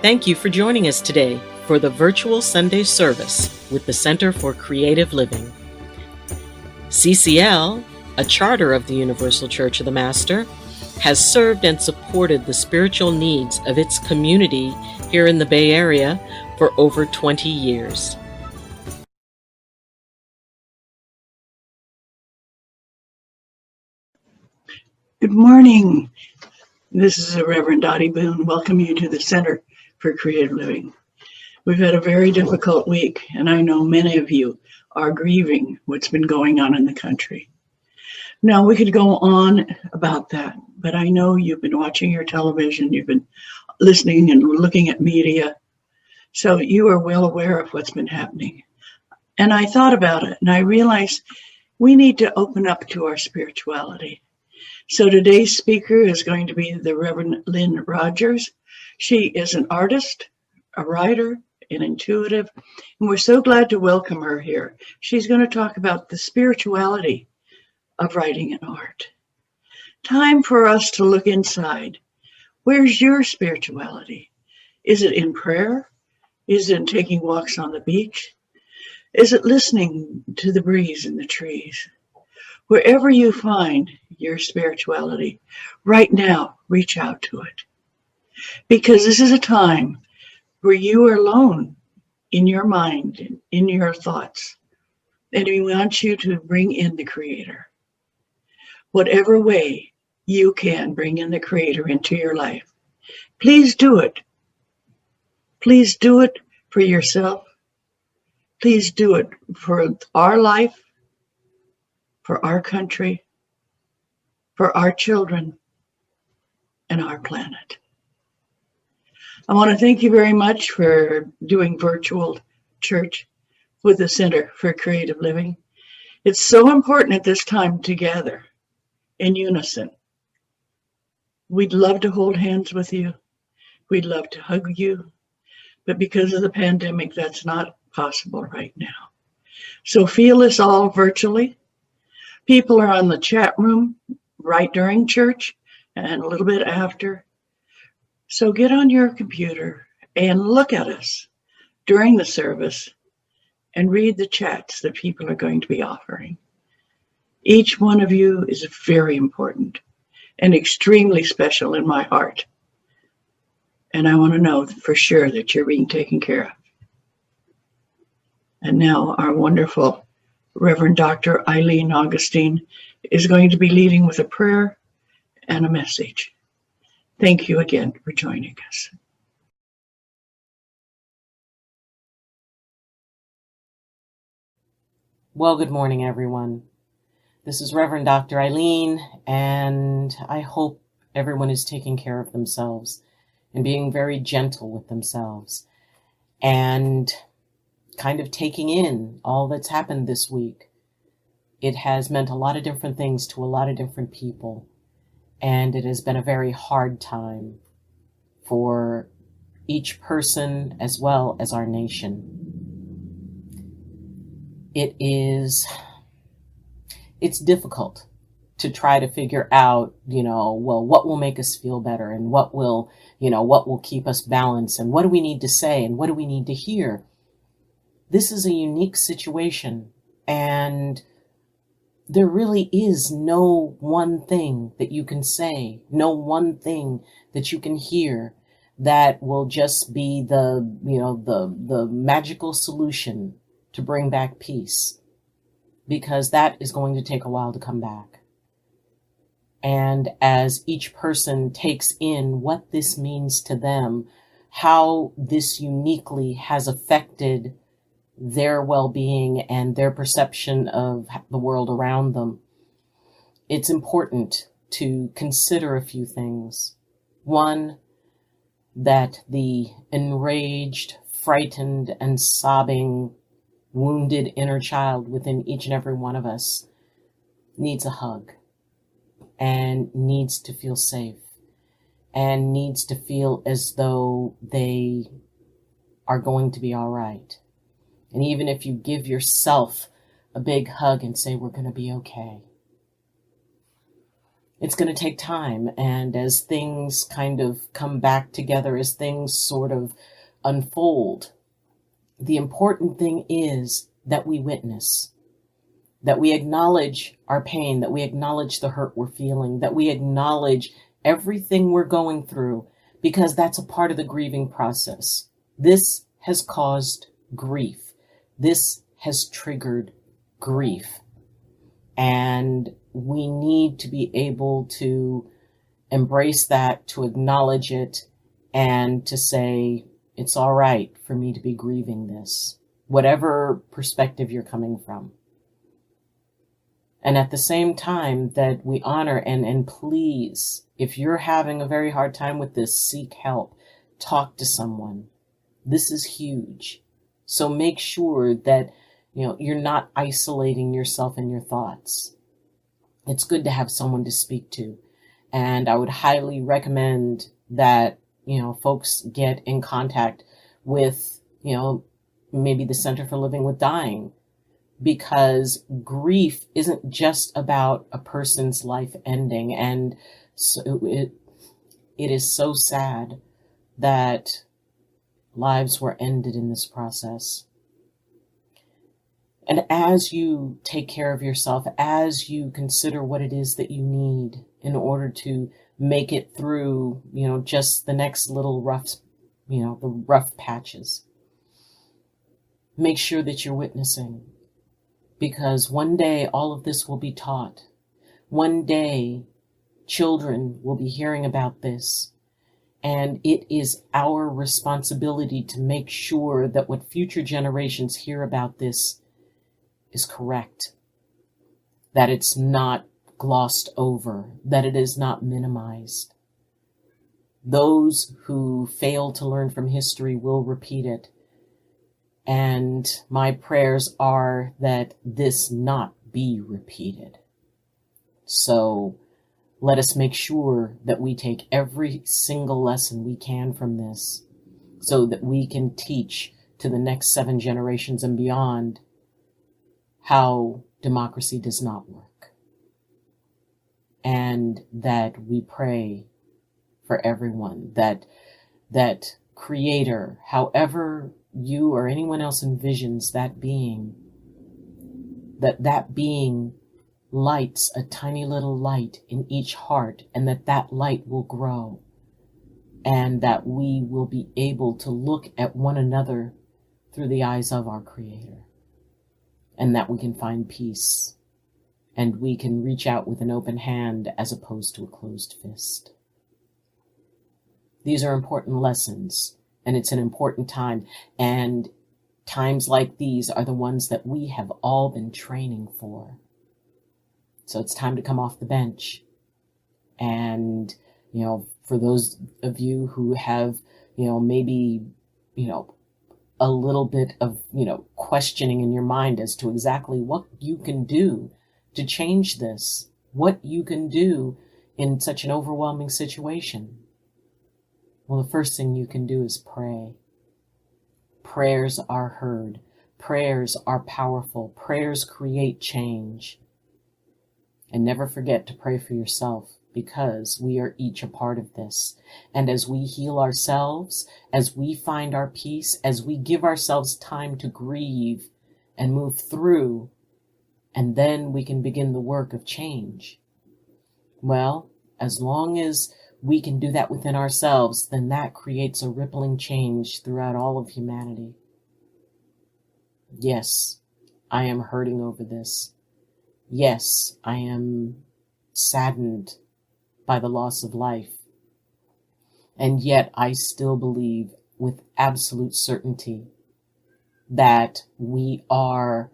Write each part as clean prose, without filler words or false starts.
Thank you for joining us today for the virtual Sunday service with the Center for Creative Living. CCL, a charter of the Universal Church of the Master, has served and supported the spiritual needs of its community here in the Bay Area for over 20 years. Good morning. This is Reverend Doti Boon. Welcome you to the Center for Creative Living. We've had a very difficult week, and I know many of you are grieving what's been going on in the country. Now, we could go on about that, but I know you've been watching your television, you've been listening and looking at media, so you are well aware of what's been happening. And I thought about it, and I realized we need to open up to our spirituality. So today's speaker is going to be the Reverend Lynn Rogers. She is an artist, a writer, an intuitive, and we're so glad to welcome her here. She's going to talk about the spirituality of writing and art. Time for us to look inside. Where's your spirituality? Is it in prayer? Is it in taking walks on the beach? Is it listening to the breeze in the trees? Wherever you find your spirituality, right now, reach out to it. Because this is a time where you are alone in your mind, in your thoughts. And we want you to bring in the Creator. Whatever way you can bring in the Creator into your life, please do it. Please do it for yourself. Please do it for our life, for our country, for our children, and our planet. I want to thank you very much for doing virtual church with the Center for Creative Living. It's so important at this time to gather in unison. We'd love to hold hands with you. We'd love to hug you. But because of the pandemic, that's not possible right now. So feel us all virtually. People are on the chat room right during church and a little bit after. So get on your computer and look at us during the service and read the chats that people are going to be offering. Each one of you is very important and extremely special in my heart. And I want to know for sure that you're being taken care of. And now our wonderful Reverend Dr. Ayleen Augustine is going to be leading with a prayer and a message. Thank you again for joining us. Well, good morning, everyone. This is Reverend Dr. Eileen, and I hope everyone is taking care of themselves and being very gentle with themselves and kind of taking in all that's happened this week. It has meant a lot of different things to a lot of different people, and it has been a very hard time for each person as well as our nation. It's difficult to try to figure out, what will make us feel better and what will keep us balanced and what do we need to say and what do we need to hear. This is a unique situation, and there really is no one thing that you can say, no one thing that you can hear that will just be the magical solution to bring back peace, because that is going to take a while to come back. And as each person takes in what this means to them, how this uniquely has affected their well-being and their perception of the world around them, it's important to consider a few things. One, that the enraged, frightened, and sobbing, wounded inner child within each and every one of us needs a hug and needs to feel safe and needs to feel as though they are going to be all right. And even if you give yourself a big hug and say, we're going to be okay. It's going to take time. And as things kind of come back together, as things sort of unfold, the important thing is that we witness, that we acknowledge our pain, that we acknowledge the hurt we're feeling, that we acknowledge everything we're going through, because that's a part of the grieving process. This has caused grief. This has triggered grief. And we need to be able to embrace that, to acknowledge it, and to say, it's all right for me to be grieving this, whatever perspective you're coming from. And at the same time that we honor and please, if you're having a very hard time with this, seek help, talk to someone. This is huge. So make sure that, you're not isolating yourself and your thoughts. It's good to have someone to speak to. And I would highly recommend that, folks get in contact with, maybe the Center for Living with Dying, because grief isn't just about a person's life ending. And so it is so sad that lives were ended in this process. And as you take care of yourself, as you consider what it is that you need in order to make it through, just the next little the rough patches, make sure that you're witnessing, because one day all of this will be taught. One day children will be hearing about this. And it is our responsibility to make sure that what future generations hear about this is correct, that it's not glossed over, that it is not minimized. Those who fail to learn from history will repeat it. And my prayers are that this not be repeated. So let us make sure that we take every single lesson we can from this so that we can teach to the next 7 generations and beyond how democracy does not work. And that we pray for everyone, that Creator, however you or anyone else envisions that being, that being lights a tiny little light in each heart, and that light will grow, and that we will be able to look at one another through the eyes of our Creator, and that we can find peace, and we can reach out with an open hand as opposed to a closed fist. These are important lessons, and it's an important time, and times like these are the ones that we have all been training for. So it's time to come off the bench. And, for those of you who have, maybe, a little bit of, questioning in your mind as to exactly what you can do to change this, what you can do in such an overwhelming situation. Well, the first thing you can do is pray. Prayers are heard. Prayers are powerful. Prayers create change. And never forget to pray for yourself, because we are each a part of this. And as we heal ourselves, as we find our peace, as we give ourselves time to grieve and move through, and then we can begin the work of change. Well, as long as we can do that within ourselves, then that creates a rippling change throughout all of humanity. Yes, I am hurting over this. Yes, I am saddened by the loss of life. And yet I still believe with absolute certainty that we are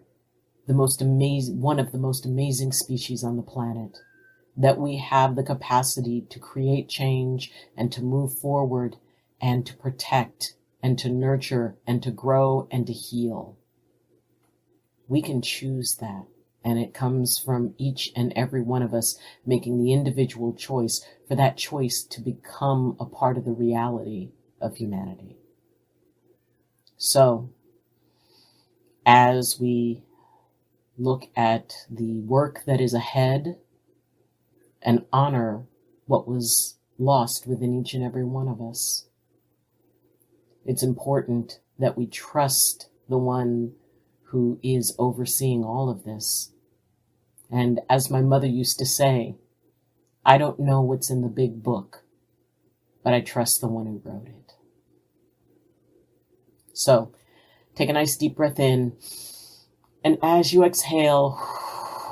one of the most amazing species on the planet, that we have the capacity to create change and to move forward and to protect and to nurture and to grow and to heal. We can choose that. And it comes from each and every one of us making the individual choice for that choice to become a part of the reality of humanity. So, as we look at the work that is ahead, and honor what was lost within each and every one of us. It's important that we trust the one who is overseeing all of this. And as my mother used to say, I don't know what's in the big book, but I trust the one who wrote it. So take a nice deep breath in, and as you exhale,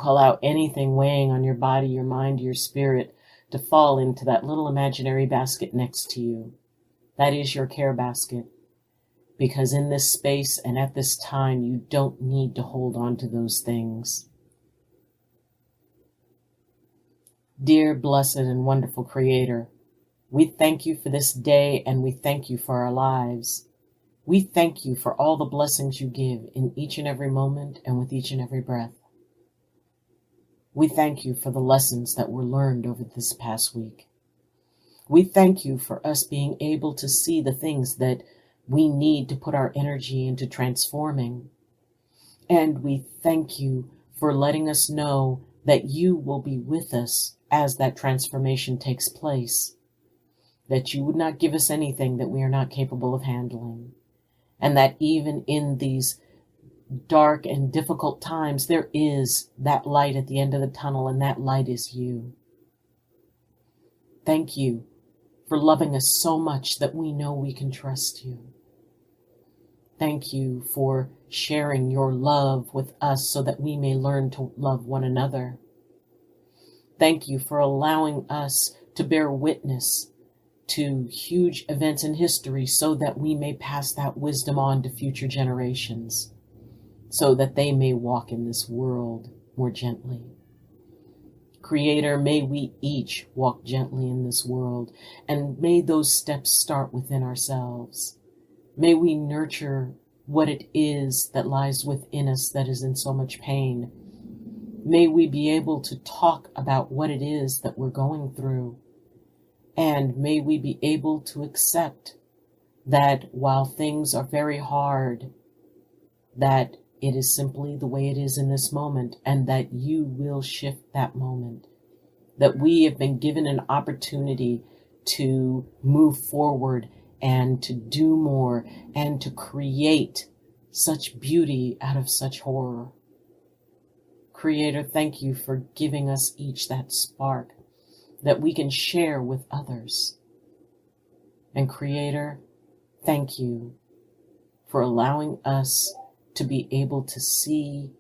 allow anything weighing on your body, your mind, your spirit to fall into that little imaginary basket next to you. That is your care basket. Because in this space and at this time, you don't need to hold on to those things. Dear, blessed, and wonderful Creator, we thank you for this day and we thank you for our lives. We thank you for all the blessings you give in each and every moment and with each and every breath. We thank you for the lessons that were learned over this past week. We thank you for us being able to see the things that we need to put our energy into transforming. And we thank you for letting us know that you will be with us as that transformation takes place, that you would not give us anything that we are not capable of handling, and that even in these dark and difficult times, there is that light at the end of the tunnel, and that light is you. Thank you for loving us so much that we know we can trust you. Thank you for sharing your love with us so that we may learn to love one another. Thank you for allowing us to bear witness to huge events in history so that we may pass that wisdom on to future generations, so that they may walk in this world more gently. Creator, may we each walk gently in this world, and may those steps start within ourselves. May we nurture what it is that lies within us that is in so much pain. May we be able to talk about what it is that we're going through. And may we be able to accept that while things are very hard, that it is simply the way it is in this moment, and that you will shift that moment. That we have been given an opportunity to move forward and to do more and to create such beauty out of such horror. Creator, thank you for giving us each that spark that we can share with others. And Creator, thank you for allowing us to be able to see,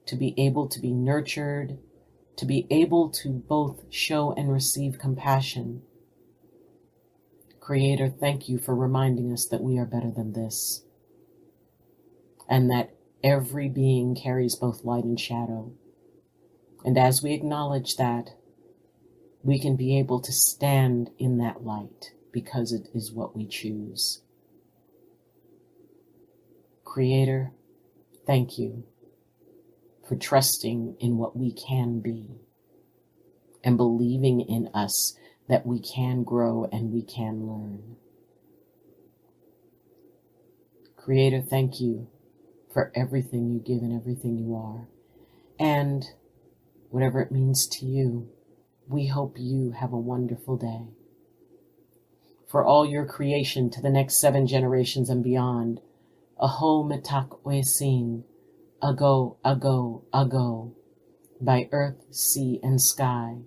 to be able to be nurtured, to be able to both show and receive compassion. Creator, thank you for reminding us that we are better than this, and that every being carries both light and shadow. And as we acknowledge that, we can be able to stand in that light because it is what we choose. Creator, thank you for trusting in what we can be and believing in us that we can grow and we can learn. Creator, thank you for everything you give and everything you are. And whatever it means to you, we hope you have a wonderful day. For all your creation to the next 7 generations and beyond, Aho Mitak Oesin, Ago, Ago, Ago, by earth, sea, and sky.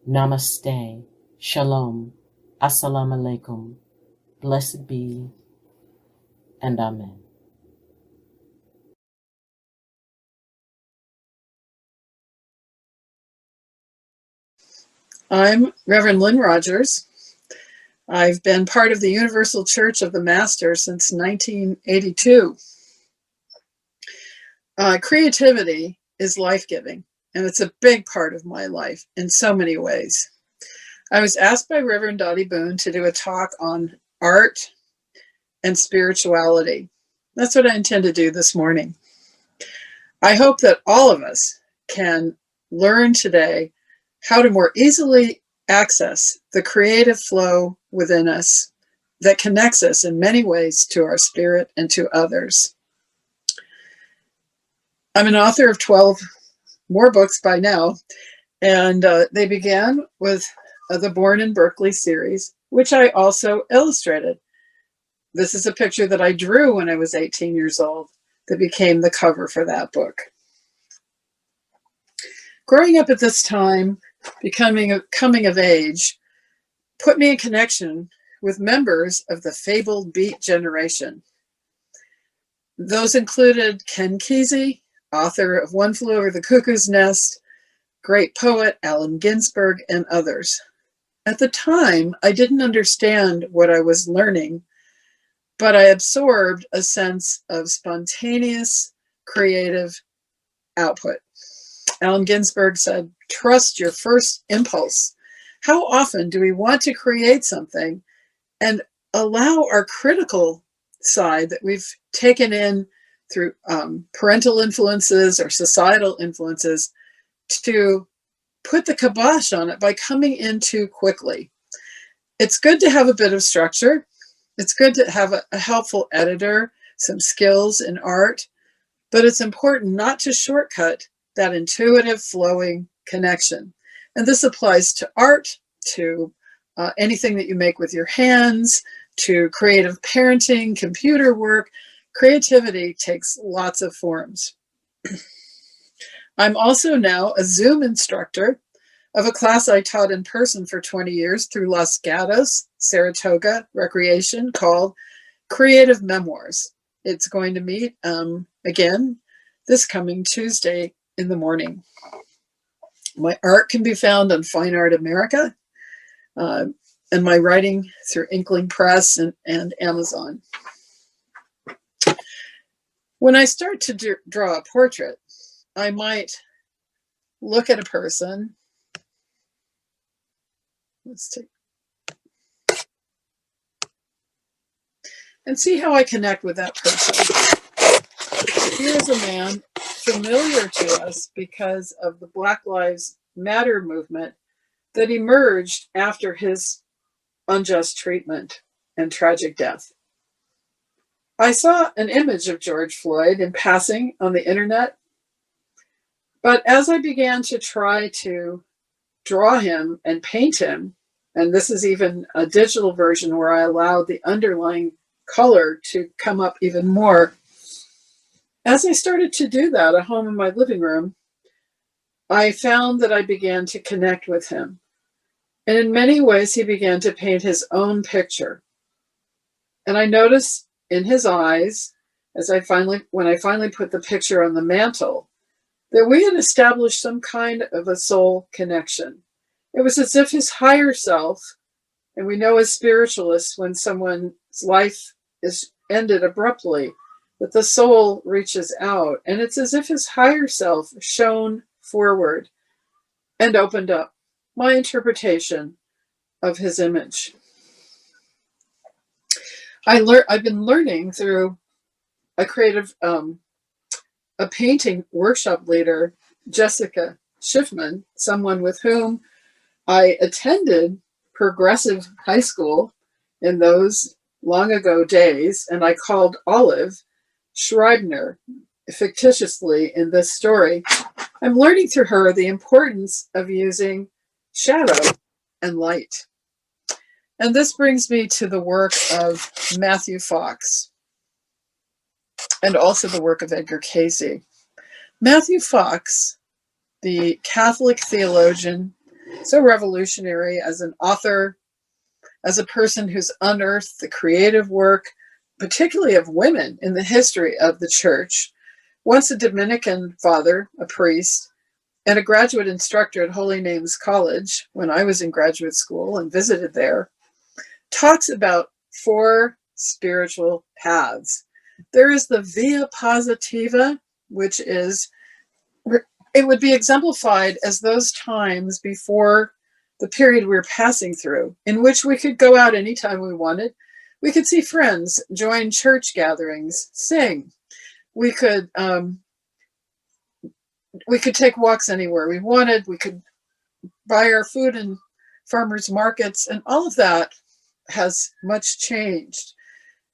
Namaste, Shalom, Assalamu Alaikum, blessed be, and Amen. I'm Reverend Lynn Rogers. I've been part of the Universal Church of the Master since 1982. Creativity is life-giving, and it's a big part of my life in so many ways. I was asked by Reverend Doti Boon to do a talk on art and spirituality. That's what I intend to do this morning. I hope that all of us can learn today how to more easily access the creative flow within us that connects us in many ways to our spirit and to others. I'm an author of 12 more books by now, And they began with the Born in Berkeley series, which I also illustrated. This is a picture that I drew when I was 18 years old that became the cover for that book. Growing up at this time, coming of age, put me in connection with members of the fabled Beat generation. Those included Ken Kesey, author of One Flew Over the Cuckoo's Nest, great poet Allen Ginsberg, and others. At the time, I didn't understand what I was learning, but I absorbed a sense of spontaneous, creative output. Allen Ginsberg said, "Trust your first impulse." How often do we want to create something and allow our critical side that we've taken in through parental influences or societal influences to put the kibosh on it by coming in too quickly? It's good to have a bit of structure. It's good to have a helpful editor, some skills in art, but it's important not to shortcut that intuitive flowing connection. And this applies to art, to anything that you make with your hands, to creative parenting, computer work. Creativity takes lots of forms. I'm also now a Zoom instructor of a class I taught in person for 20 years through Los Gatos, Saratoga Recreation, called Creative Memoirs. It's going to meet again this coming Tuesday in the morning. My art can be found on Fine Art America, and my writing through Inkling Press and Amazon. When I start to draw a portrait, I might look at a person. And see how I connect with that person. Here's a man familiar to us because of the Black Lives Matter movement that emerged after his unjust treatment and tragic death. I saw an image of George Floyd in passing on the internet, but as I began to try to draw him and paint him, and this is even a digital version where I allowed the underlying color to come up even more. As I started to do that at home in my living room, I found that I began to connect with him. And in many ways, he began to paint his own picture. And I noticed in his eyes, when I finally put the picture on the mantle, that we had established some kind of a soul connection. It was as if his higher self, and we know as spiritualists, when someone's life is ended abruptly, that the soul reaches out, and it's as if his higher self shone forward and opened up my interpretation of his image. I've been learning through a creative, a painting workshop leader, Jessica Schiffman, someone with whom I attended progressive high school in those long ago days, and I called Olive Schreibner fictitiously in this story. I'm learning through her the importance of using shadow and light. And this brings me to the work of Matthew Fox and also the work of Edgar Cayce. Matthew Fox, the Catholic theologian, so revolutionary as an author, as a person who's unearthed the creative work, particularly of women in the history of the church, once a Dominican father, a priest, and a graduate instructor at Holy Names College when I was in graduate school and visited there, talks about 4 spiritual paths. There is the via positiva, which is, it would be exemplified as those times before the period we were passing through, in which we could go out anytime we wanted. We could see friends, join church gatherings, sing. We could take walks anywhere we wanted. We could buy our food in farmers markets, and all of that has much changed.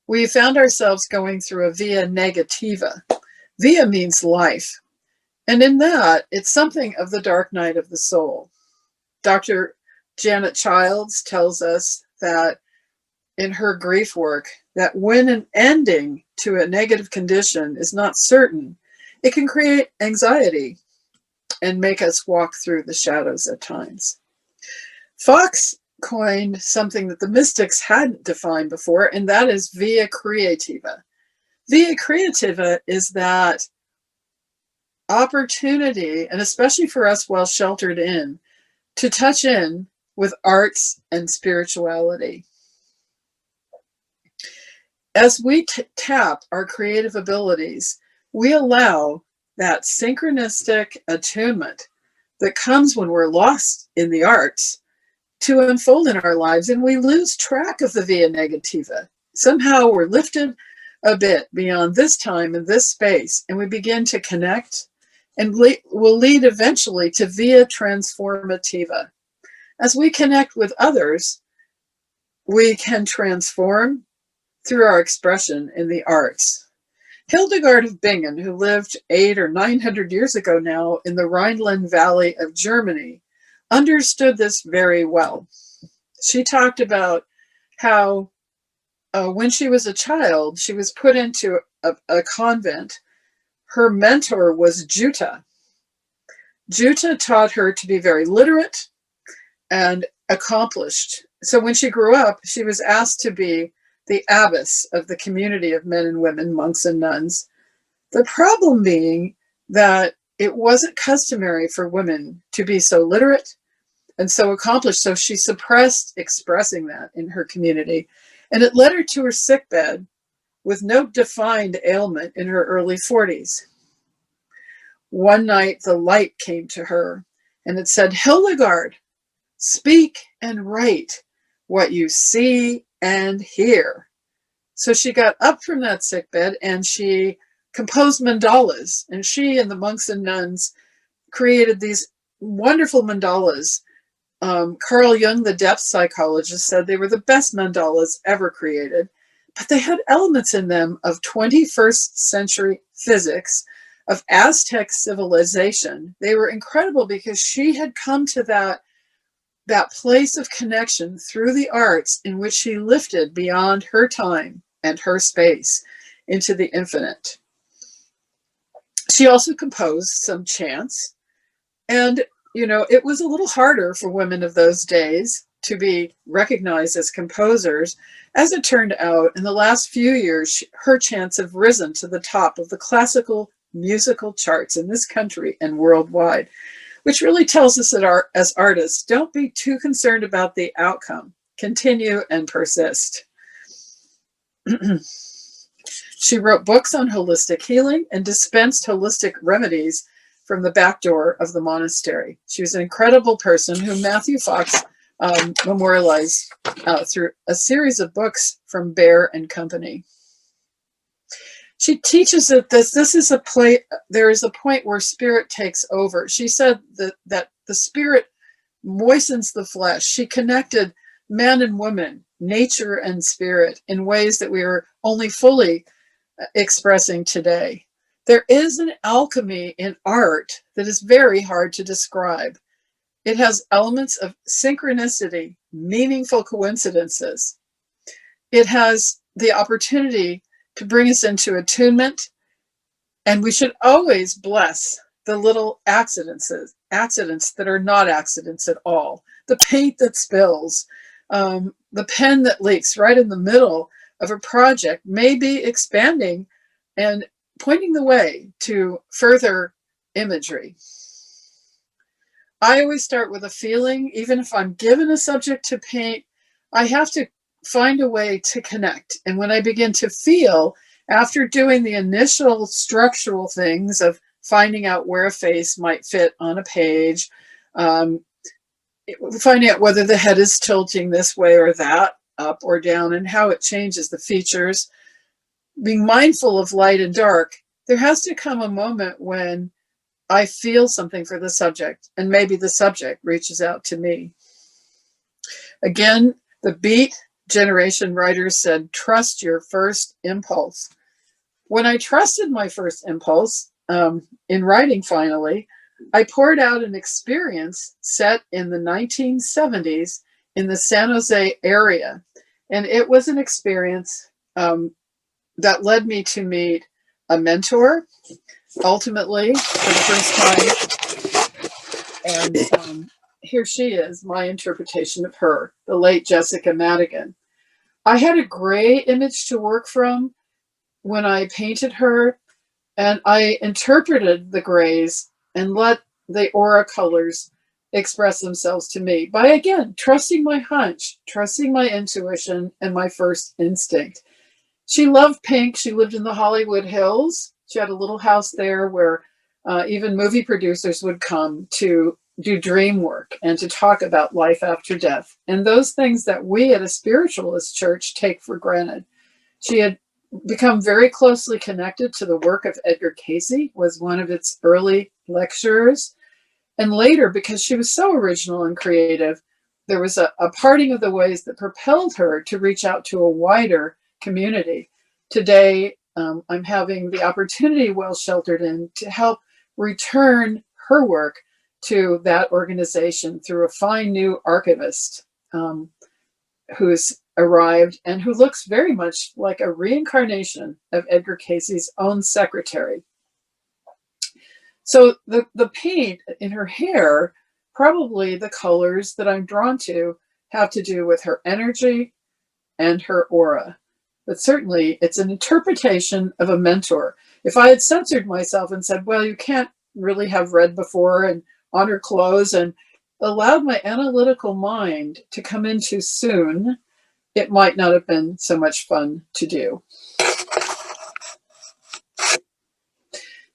We found ourselves going through a via negativa. Via means life. And in that, it's something of the dark night of the soul. Dr. Janet Childs tells us that in her grief work, that when an ending to a negative condition is not certain, it can create anxiety and make us walk through the shadows at times. Fox coined something that the mystics hadn't defined before, and that is via creativa. Via creativa is that opportunity, and especially for us while sheltered in, to touch in with arts and spirituality. As we tap our creative abilities, we allow that synchronistic attunement that comes when we're lost in the arts to unfold in our lives, and we lose track of the via negativa. Somehow we're lifted a bit beyond this time and this space, and we begin to connect, and will lead eventually to via transformativa. As we connect with others, we can transform through our expression in the arts. Hildegard of Bingen, who lived 800 or 900 years ago now in the Rhineland Valley of Germany, understood this very well. She talked about how when she was a child, she was put into a convent. Her mentor was Jutta. Jutta taught her to be very literate and accomplished. So when she grew up, she was asked to be the abbess of the community of men and women, monks and nuns. The problem being that it wasn't customary for women to be so literate and so accomplished. So she suppressed expressing that in her community. And it led her to her sickbed with no defined ailment in her early 40s. One night, the light came to her and it said, "Hildegard, speak and write what you see and hear." So she got up from that sickbed and she composed mandalas. And she and the monks and nuns created these wonderful mandalas. Carl Jung, the depth psychologist, said they were the best mandalas ever created, but they had elements in them of 21st century physics, of Aztec civilization. They were incredible because she had come to that place of connection through the arts in which she lifted beyond her time and her space into the infinite. She also composed some chants, and it was a little harder for women of those days to be recognized as composers. As it turned out, in the last few years, her chants have risen to the top of the classical musical charts in this country and worldwide, which really tells us that as artists, don't be too concerned about the outcome. Continue and persist. She wrote books on holistic healing and dispensed holistic remedies from the back door of the monastery. She was an incredible person who Matthew Fox memorialized through a series of books from Bear and Company. She teaches that this is there is a point where spirit takes over. She said that the spirit moistens the flesh. She connected men and women, nature and spirit, in ways that we are only fully expressing today. There is an alchemy in art that is very hard to describe. It has elements of synchronicity, meaningful coincidences. It has the opportunity to bring us into attunement, and we should always bless the little accidents that are not accidents at all. The paint that spills, the pen that leaks right in the middle of a project may be expanding and pointing the way to further imagery. I always start with a feeling. Even if I'm given a subject to paint, I have to find a way to connect. And when I begin to feel, after doing the initial structural things of finding out where a face might fit on a page, finding out whether the head is tilting this way or that, up or down, and how it changes the features, being mindful of light and dark, there has to come a moment when I feel something for the subject, and maybe the subject reaches out to me. Again, the Beat Generation writers said, trust your first impulse. When I trusted my first impulse, in writing finally, I poured out an experience set in the 1970s in the San Jose area. And it was an experience that led me to meet a mentor, ultimately, for the first time. And here she is, my interpretation of her, the late Jessica Madigan. I had a gray image to work from when I painted her, and I interpreted the grays and let the aura colors express themselves to me by, again, trusting my hunch, trusting my intuition and my first instinct. She loved pink. She lived in the Hollywood Hills. She had a little house there where even movie producers would come to do dream work and to talk about life after death, and those things that we at a spiritualist church take for granted. She had become very closely connected to the work of Edgar Cayce, was one of its early lecturers. And later, because she was so original and creative, there was a parting of the ways that propelled her to reach out to a wider community. Today, I'm having the opportunity, well sheltered in, to help return her work to that organization through a fine new archivist who's arrived and who looks very much like a reincarnation of Edgar Cayce's own secretary. So the paint in her hair, probably the colors that I'm drawn to, have to do with her energy and her aura. But certainly it's an interpretation of a mentor. If I had censored myself and said, well, you can't really have read before and on her clothes, and allowed my analytical mind to come in too soon, it might not have been so much fun to do.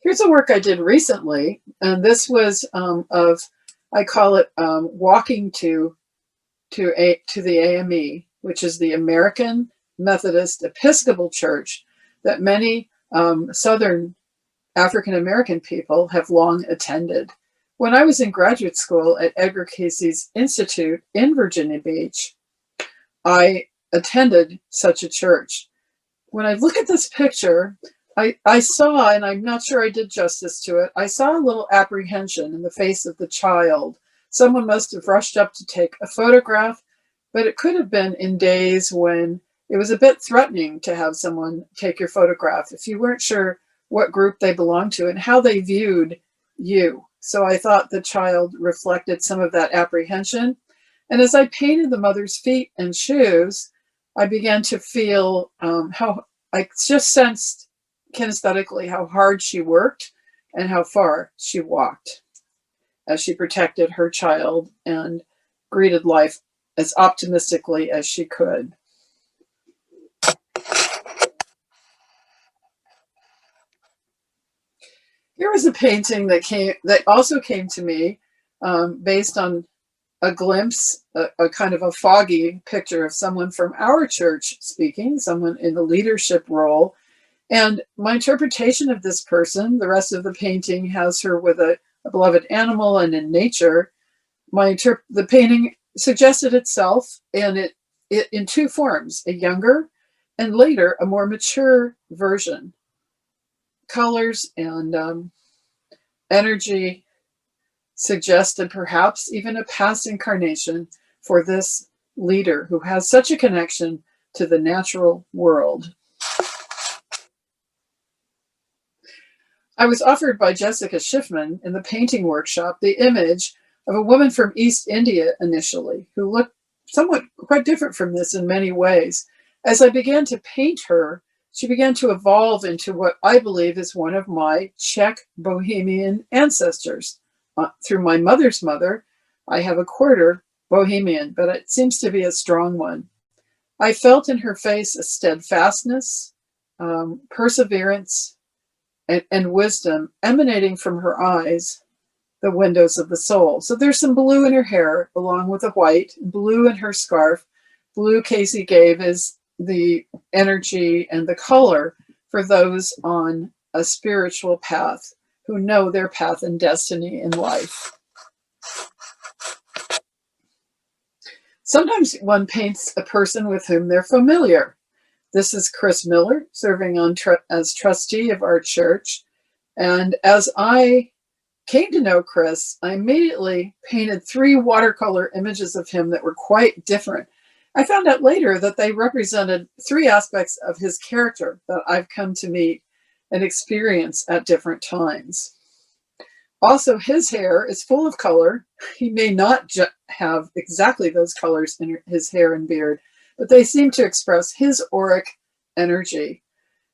Here's a work I did recently, and this was I call it walking to the AME, which is the American Methodist Episcopal Church that many Southern African American people have long attended. When I was in graduate school at Edgar Cayce's Institute in Virginia Beach, I attended such a church. When I look at this picture, I saw, and I'm not sure I did justice to it, I saw a little apprehension in the face of the child. Someone must have rushed up to take a photograph, but it could have been in days when it was a bit threatening to have someone take your photograph if you weren't sure what group they belonged to and how they viewed you. So I thought the child reflected some of that apprehension. And as I painted the mother's feet and shoes, I began to feel how I just sensed kinesthetically how hard she worked and how far she walked as she protected her child and greeted life as optimistically as she could. Here was a painting that also came to me based on a glimpse, a kind of a foggy picture of someone from our church speaking, someone in the leadership role. And my interpretation of this person, the rest of the painting has her with a beloved animal and in nature. The painting suggested itself, and it in two forms, a younger and later a more mature version. Colors and energy suggested perhaps even a past incarnation for this leader who has such a connection to the natural world. I was offered by Jessica Schiffman in the painting workshop the image of a woman from East India initially, who looked somewhat quite different from this in many ways. As I began to paint her, she began to evolve into what I believe is one of my Czech Bohemian ancestors. Through my mother's mother, I have a quarter Bohemian, but it seems to be a strong one. I felt in her face a steadfastness, perseverance, and wisdom emanating from her eyes, the windows of the soul. So there's some blue in her hair, along with a white, blue in her scarf. Blue Cayce gave is the energy and the color for those on a spiritual path who know their path and destiny in life. Sometimes one paints a person with whom they're familiar. This is Chris Miller, serving on as trustee of our church. And as I came to know Chris, I immediately painted 3 watercolor images of him that were quite different. I found out later that they represented 3 aspects of his character that I've come to meet and experience at different times. Also, his hair is full of color. He may not have exactly those colors in his hair and beard, but they seem to express his auric energy.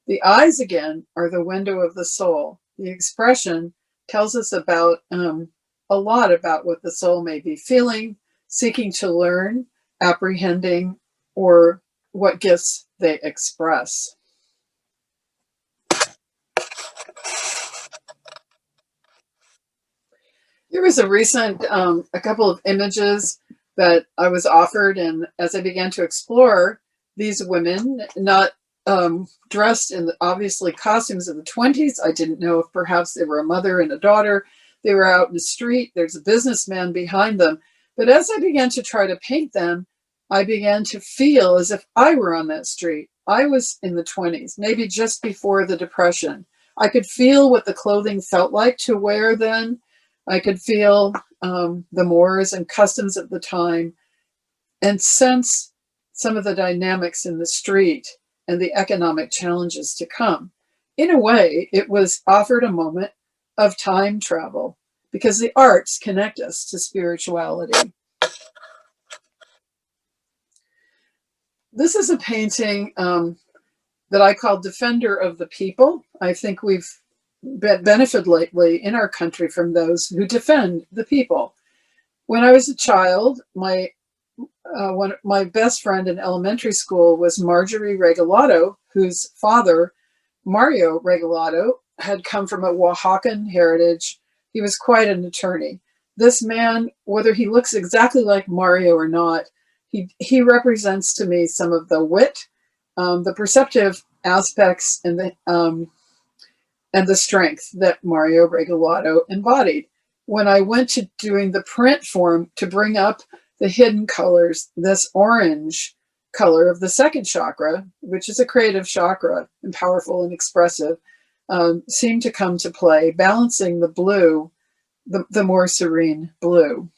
The eyes, again, are the window of the soul. The expression tells us about a lot about what the soul may be feeling, seeking to learn, apprehending, or what gifts they express. There was a recent, a couple of images that I was offered, and as I began to explore these women, not dressed in the, obviously, costumes of the 20s. I didn't know if perhaps they were a mother and a daughter. They were out in the street. There's a businessman behind them. But as I began to try to paint them, I began to feel as if I were on that street. I was in the 20s, maybe just before the Depression. I could feel what the clothing felt like to wear then. I could feel the mores and customs of the time and sense some of the dynamics in the street and the economic challenges to come. In a way, it was offered a moment of time travel because the arts connect us to spirituality. This is a painting that I call Defender of the People. I think we've benefited lately in our country from those who defend the people. When I was a child, my best friend in elementary school was Marjorie Regalado, whose father, Mario Regalado, had come from a Oaxacan heritage. He was quite an attorney. This man, whether he looks exactly like Mario or not, he represents to me some of the wit, the perceptive aspects, and the strength that Mario Regalado embodied. When I went to doing the print form to bring up the hidden colors, this orange color of the second chakra, which is a creative chakra and powerful and expressive, seemed to come to play, balancing the blue, the more serene blue.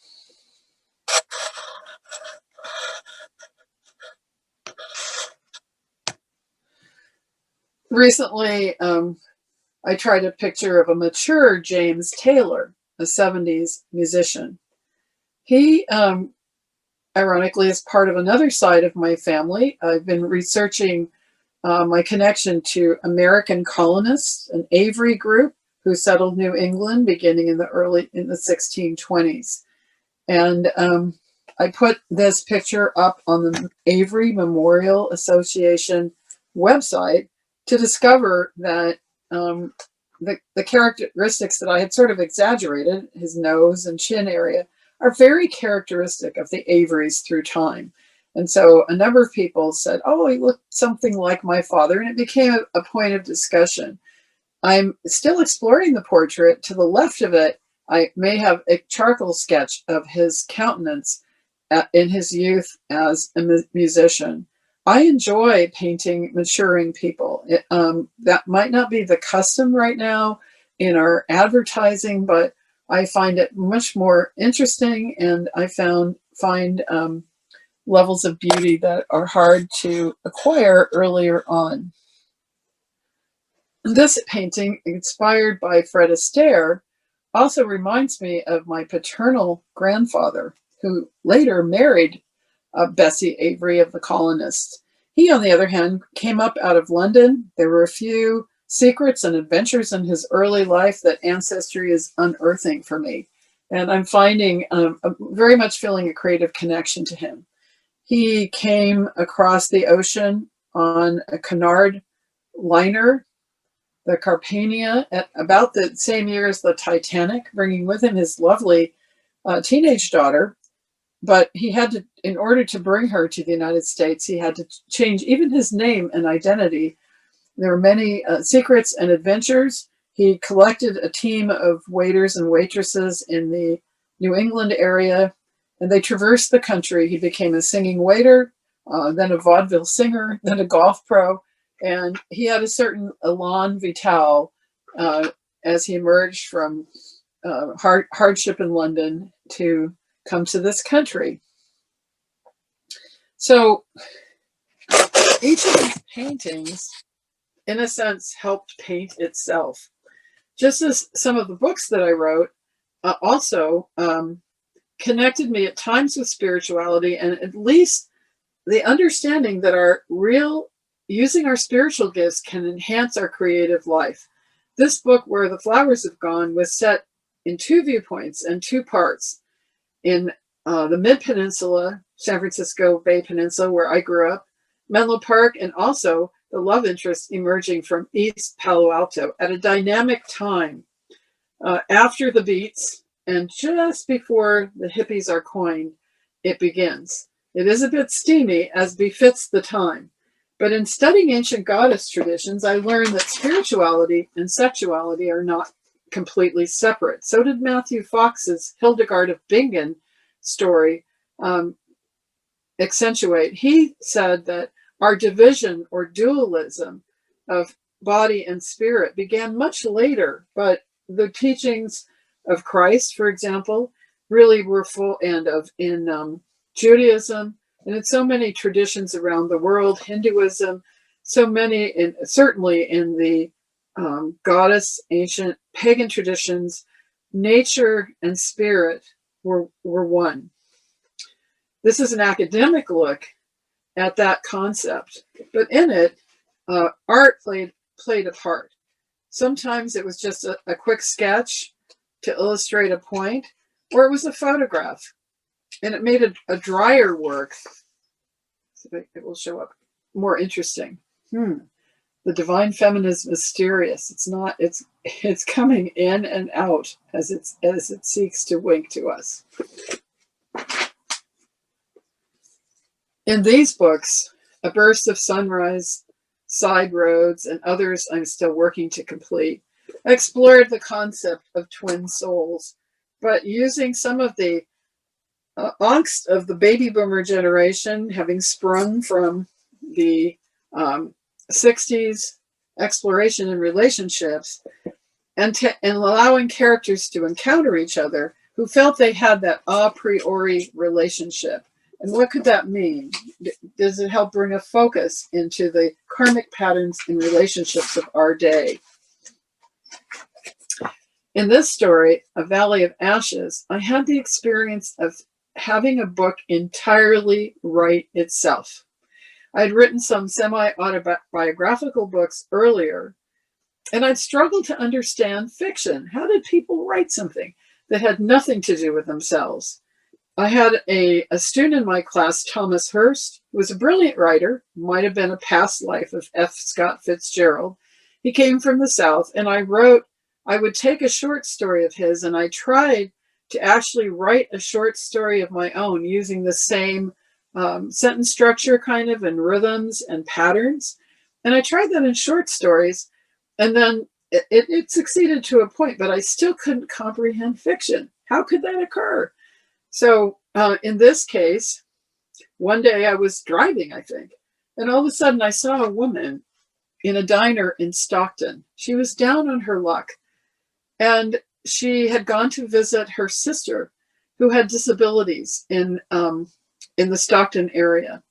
Recently, I tried a picture of a mature James Taylor, a 70s musician. He, ironically, is part of another side of my family. I've been researching my connection to American colonists, an Avery group who settled New England beginning in the 1620s. And I put this picture up on the Avery Memorial Association website to discover that the characteristics that I had sort of exaggerated, his nose and chin area, are very characteristic of the Averys through time. And so a number of people said, oh, he looked something like my father, and it became a point of discussion. I'm still exploring the portrait. To the left of it, I may have a charcoal sketch of his countenance in his youth as a musician. I enjoy painting maturing people. That might not be the custom right now in our advertising, but I find it much more interesting, and I find levels of beauty that are hard to acquire earlier on. This painting, inspired by Fred Astaire, also reminds me of my paternal grandfather, who later married Bessie Avery of the Colonists. He, on the other hand, came up out of London. There were a few secrets and adventures in his early life that ancestry is unearthing for me. And I'm finding, very much feeling a creative connection to him. He came across the ocean on a Cunard liner, the Carpania, at about the same year as the Titanic, bringing with him his lovely teenage daughter. But he had to, in order to bring her to the United States, he had to change even his name and identity. There were many secrets and adventures. He collected a team of waiters and waitresses in the New England area, and they traversed the country. He became a singing waiter, then a vaudeville singer, then a golf pro, and he had a certain elan vital as he emerged from hardship in London to come to this country. So each of these paintings, in a sense, helped paint itself. Just as some of the books that I wrote also connected me at times with spirituality, and at least the understanding that using our spiritual gifts can enhance our creative life. This book, Where the Flowers Have Gone, was set in 2 viewpoints and 2 parts. In the Mid-Peninsula, San Francisco Bay Peninsula, where I grew up, Menlo Park, and also the love interest emerging from East Palo Alto at a dynamic time after the Beats and just before the hippies are coined. It begins. It is a bit steamy, as befits the time. But in studying ancient goddess traditions, I learned that spirituality and sexuality are not completely separate. So did Matthew Fox's Hildegard of Bingen story accentuate. He said that our division or dualism of body and spirit began much later, but the teachings of Christ, for example, really were full, and in Judaism, and in so many traditions around the world, Hinduism, so many, certainly in the goddess, ancient pagan traditions, nature and spirit were one. This is an academic look at that concept, but in it, art played a part. Sometimes it was just a quick sketch to illustrate a point, or it was a photograph, and it made a drier work. So it will show up more interesting. The divine feminine is mysterious. It's not. It's coming in and out as it seeks to wink to us. In these books, A Burst of Sunrise, Side Roads, and others I'm still working to complete, I explored the concept of twin souls, but using some of the angst of the baby boomer generation, having sprung from the 60s exploration in relationships, and allowing characters to encounter each other who felt they had that a priori relationship. And what could that mean? Does it help bring a focus into the karmic patterns in relationships of our day? In this story, A Valley of Ashes, I had the experience of having a book entirely write itself. I had written some semi-autobiographical books earlier, and I'd struggled to understand fiction. How did people write something that had nothing to do with themselves? I had a student in my class, Thomas Hurst, who was a brilliant writer, might have been a past life of F. Scott Fitzgerald. He came from the South, and I would take a short story of his, and I tried to actually write a short story of my own using the same sentence structure kind of, and rhythms and patterns. And I tried that in short stories, and then it succeeded to a point, but I still couldn't comprehend fiction. How could that occur? So in this case, one day I was driving, I think, and all of a sudden I saw a woman in a diner in Stockton. She was down on her luck, and she had gone to visit her sister who had disabilities in the Stockton area.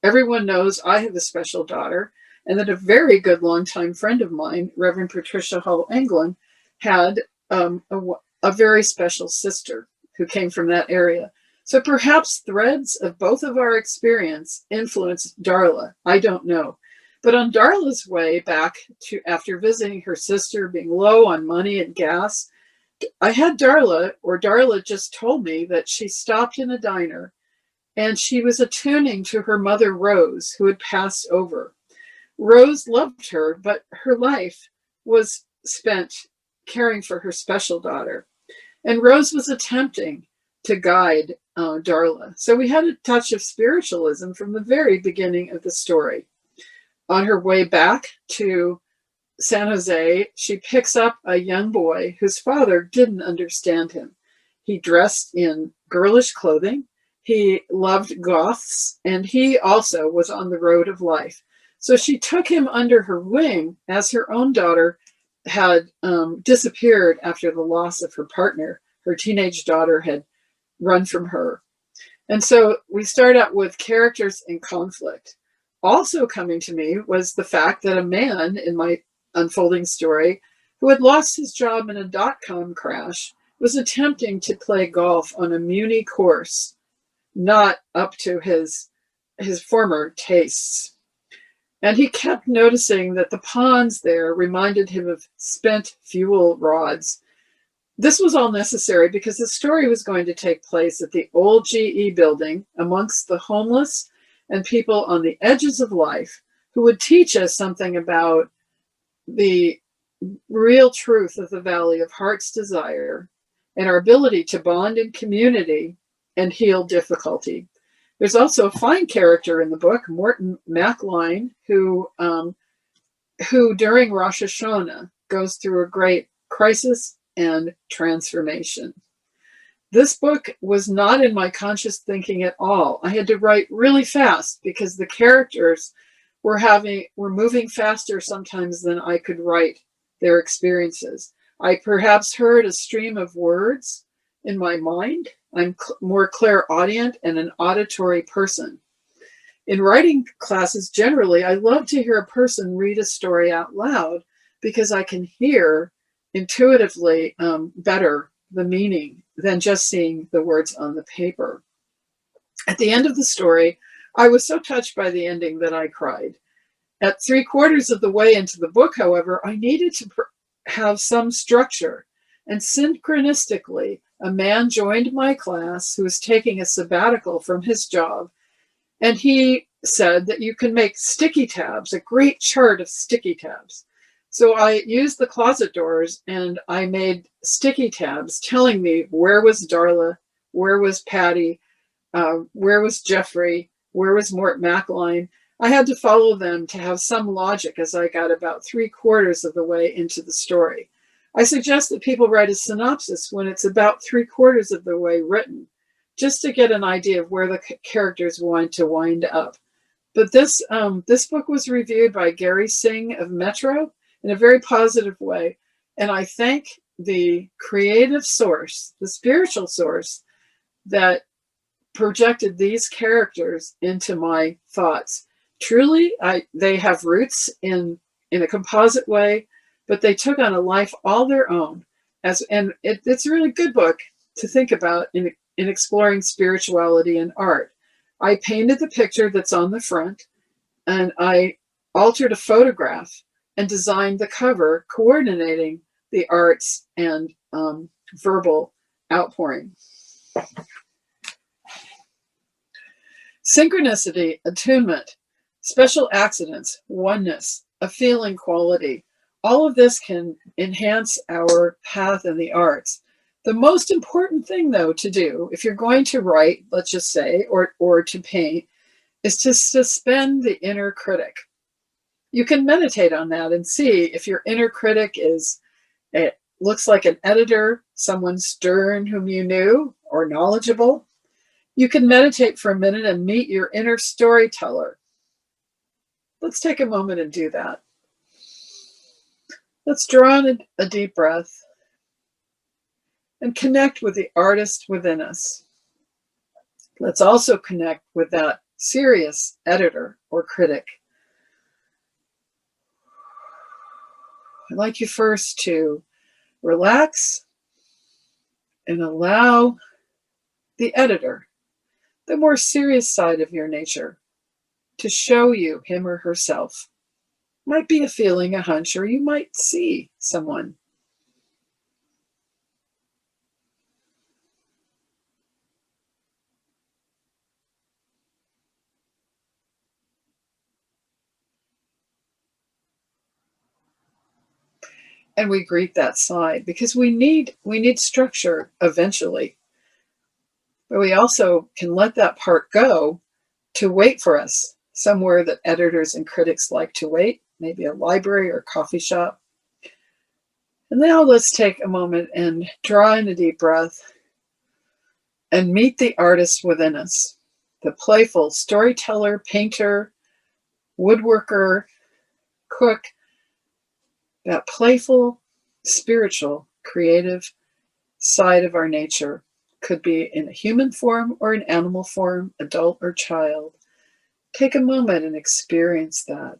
Everyone knows I have a special daughter, and that a very good longtime friend of mine, Reverend Patricia Hull Englund, had a very special sister who came from that area. So perhaps threads of both of our experience influenced Darla. I don't know. But on Darla's way back to, after visiting her sister, being low on money and gas, I had Darla just told me that she stopped in a diner and she was attuning to her mother, Rose, who had passed over. Rose loved her, but her life was spent caring for her special daughter. And Rose was attempting to guide Darla. So we had a touch of spiritualism from the very beginning of the story. On her way back to San Jose, she picks up a young boy whose father didn't understand him. He dressed in girlish clothing. He loved goths, and he also was on the road of life. So she took him under her wing as her own daughter had disappeared after the loss of her partner. Her teenage daughter had run from her. And so we start out with characters in conflict. Also coming to me was the fact that a man in my unfolding story who had lost his job in a dot-com crash was attempting to play golf on a Muni course, not up to his former tastes. And he kept noticing that the ponds there reminded him of spent fuel rods. This was all necessary because the story was going to take place at the old GE building amongst the homeless and people on the edges of life who would teach us something about the real truth of the Valley of Heart's Desire and our ability to bond in community and heal difficulty. There's also a fine character in the book, Morton McLean, who during Rosh Hashanah goes through a great crisis and transformation. This book was not in my conscious thinking at all. I had to write really fast because the characters were moving faster sometimes than I could write their experiences. I perhaps heard a stream of words in my mind. I'm more clairaudient and an auditory person. In writing classes, generally, I love to hear a person read a story out loud because I can hear intuitively better the meaning than just seeing the words on the paper. At the end of the story, I was so touched by the ending that I cried. At 3/4 of the way into the book, however, I needed to have some structure, and synchronistically, a man joined my class who was taking a sabbatical from his job, and he said that you can make sticky tabs, a great chart of sticky tabs. So I used the closet doors and I made sticky tabs telling me where was Darla, where was Patty, where was Jeffrey, where was Mort McLean. I had to follow them to have some logic as I got about 3/4 of the way into the story. I suggest that people write a synopsis when it's about 3/4 of the way written, just to get an idea of where the characters want to wind up. But this book was reviewed by Gary Singh of Metro in a very positive way. And I thank the creative source, the spiritual source that projected these characters into my thoughts. Truly, they have roots in a composite way, but they took on a life all their own. It's a really good book to think about in exploring spirituality and art. I painted the picture that's on the front, and I altered a photograph and designed the cover, coordinating the arts and verbal outpouring. Synchronicity, attunement, special accidents, oneness, a feeling quality. All of this can enhance our path in the arts. The most important thing, though, to do, if you're going to write, let's just say, or to paint, is to suspend the inner critic. You can meditate on that and see if your inner critic it looks like an editor, someone stern whom you knew or knowledgeable. You can meditate for a minute and meet your inner storyteller. Let's take a moment and do that. Let's draw in a deep breath and connect with the artist within us. Let's also connect with that serious editor or critic. I'd like you first to relax and allow the editor, the more serious side of your nature, to show you him or herself. Might be a feeling, a hunch, or you might see someone. And we greet that side because we need structure eventually. But we also can let that part go to wait for us somewhere that editors and critics like to wait, maybe a library or coffee shop. And now let's take a moment and draw in a deep breath and meet the artist within us, the playful storyteller, painter, woodworker, cook, that playful, spiritual, creative side of our nature could be in a human form or an animal form, adult or child. Take a moment and experience that.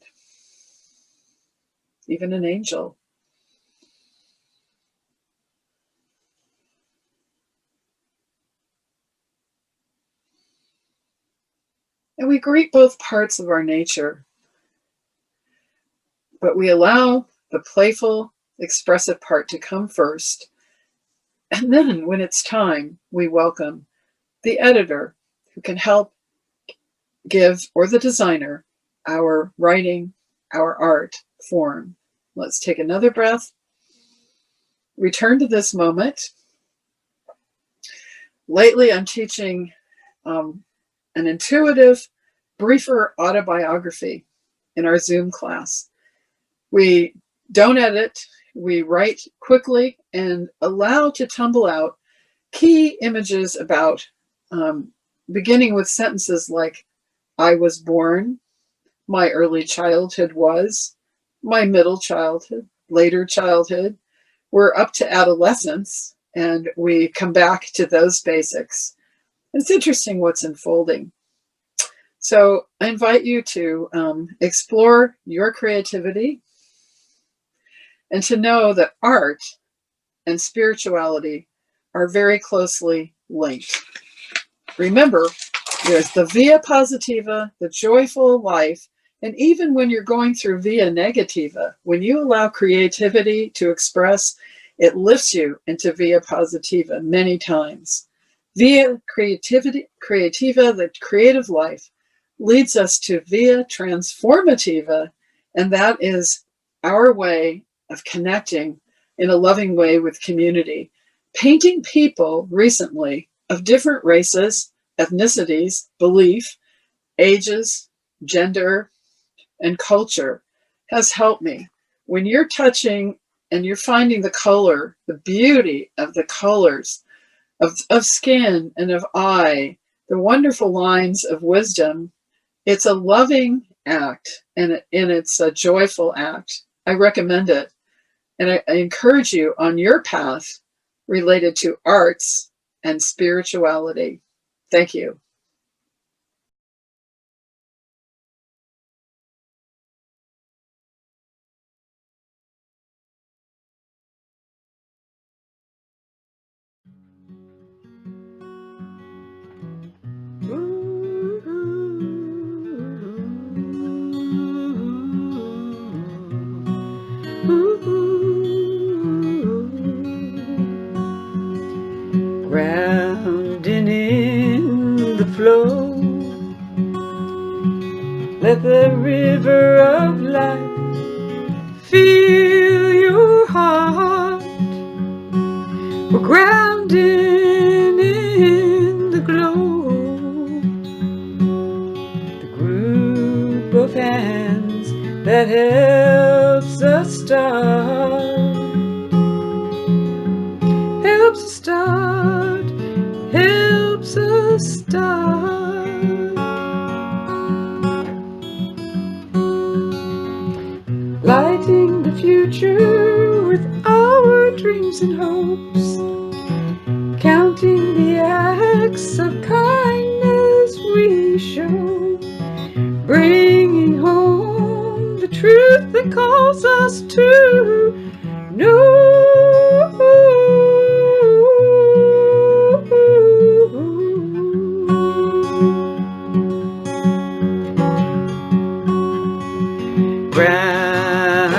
Even an angel. And we greet both parts of our nature, but we allow the playful, expressive part to come first. And then when it's time, we welcome the editor who can help give, or the designer, our writing, our art form. Let's take another breath. Return to this moment. Lately, I'm teaching an intuitive, briefer autobiography in our Zoom class. We don't edit, we write quickly and allow to tumble out key images about, beginning with sentences like, I was born, my early childhood was, my middle childhood, later childhood. We're up to adolescence, and we come back to those basics. It's interesting what's unfolding. So I invite you to explore your creativity and to know that art and spirituality are very closely linked. Remember, there's the via positiva, the joyful life, and even when you're going through via negativa, when you allow creativity to express, it lifts you into via positiva many times. Via creativa, the creative life, leads us to via transformativa, and that is our way of connecting in a loving way with community. Painting people recently of different races, ethnicities, belief, ages, gender, and culture has helped me. When you're touching and you're finding the color, the beauty of the colors of skin and of eye, the wonderful lines of wisdom, it's a loving act and it's a joyful act. I recommend it. And I encourage you on your path related to arts and spirituality. Thank you. Grounding in the flow, let the river of life fill your heart. We're grounding in the glow, the group of hands that helps us start, helps us start, helps us start. Lighting the future with our dreams and hopes, counting the acts of kindness we show, bringing home the truth that calls us to know. Ground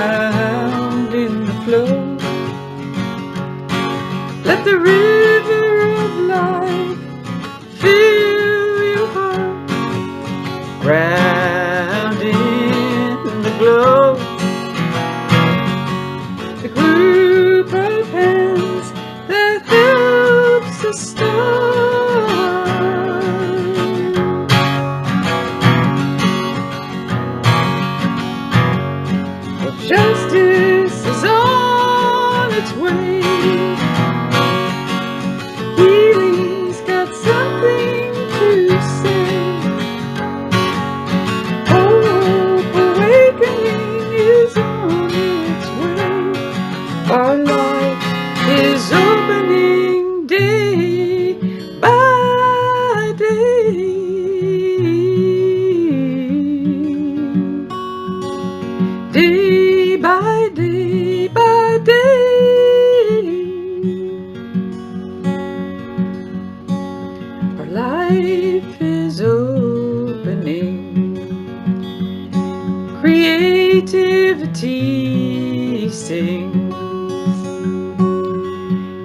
in the flow, let the river of life fill your heart. Ground in the glow, the group of hands that helps us start. Well, justice is on its way. Healing's got something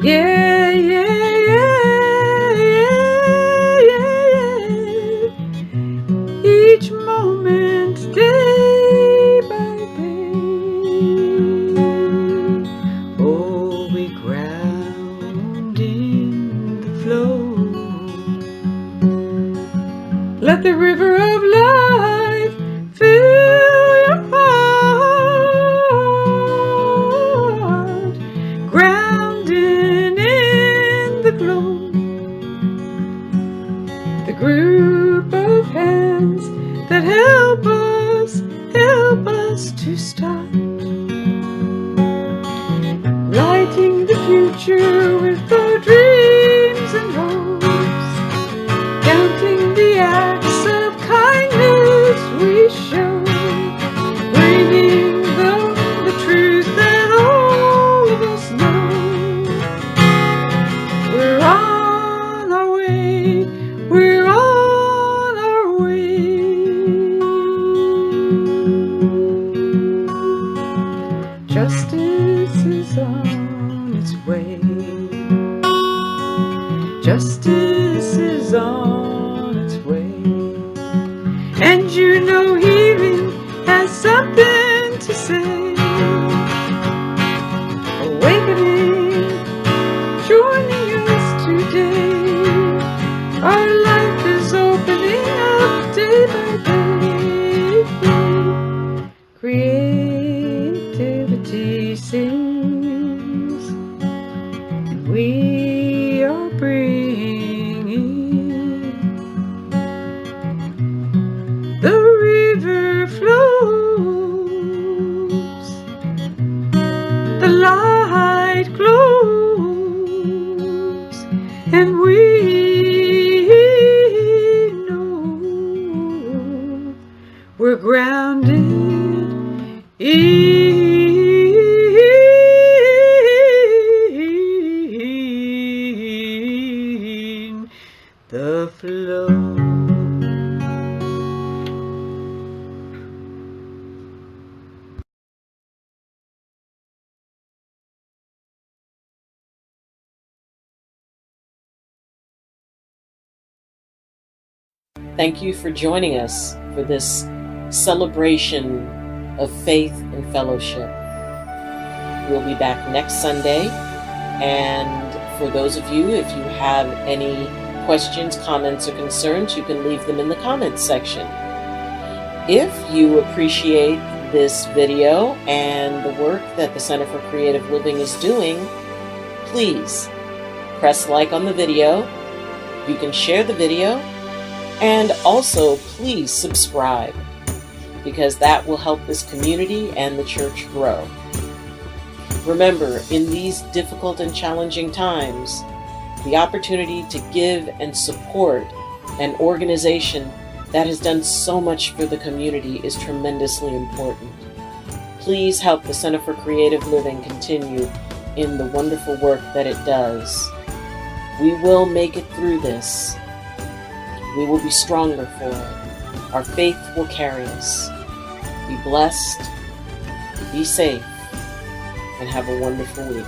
Yeah, yeah, yeah, yeah, yeah. Each moment, day by day. Oh, we ground in the flow. Let the river of life fill your heart, grounding in the glow. The group of hands that help us to start, lighting the future with our dreams and hopes, counting the acts of kindness we show, bringing the truth that all of us know. We're on our way, we're on our way. Justice is on its way. Justice is on its way. And you know healing has something to say. Awakening, joining us today. Our life is opening up day by day. Creativity sings, and we are bringing the river flows, the light glows, and we know we're grounded in the flow. Thank you for joining us for this celebration of faith and fellowship. We'll be back next Sunday. And for those of you, if you have any questions, comments, or concerns, you can leave them in the comments section. If you appreciate this video and the work that the Center for Creative Living is doing, please press like on the video. You can share the video, and also please subscribe, because that will help this community and the church grow. Remember, in these difficult and challenging times, the opportunity to give and support an organization that has done so much for the community is tremendously important. Please help the Center for Creative Living continue in the wonderful work that it does. We will make it through this. We will be stronger for it. Our faith will carry us. Be blessed, be safe, and have a wonderful week.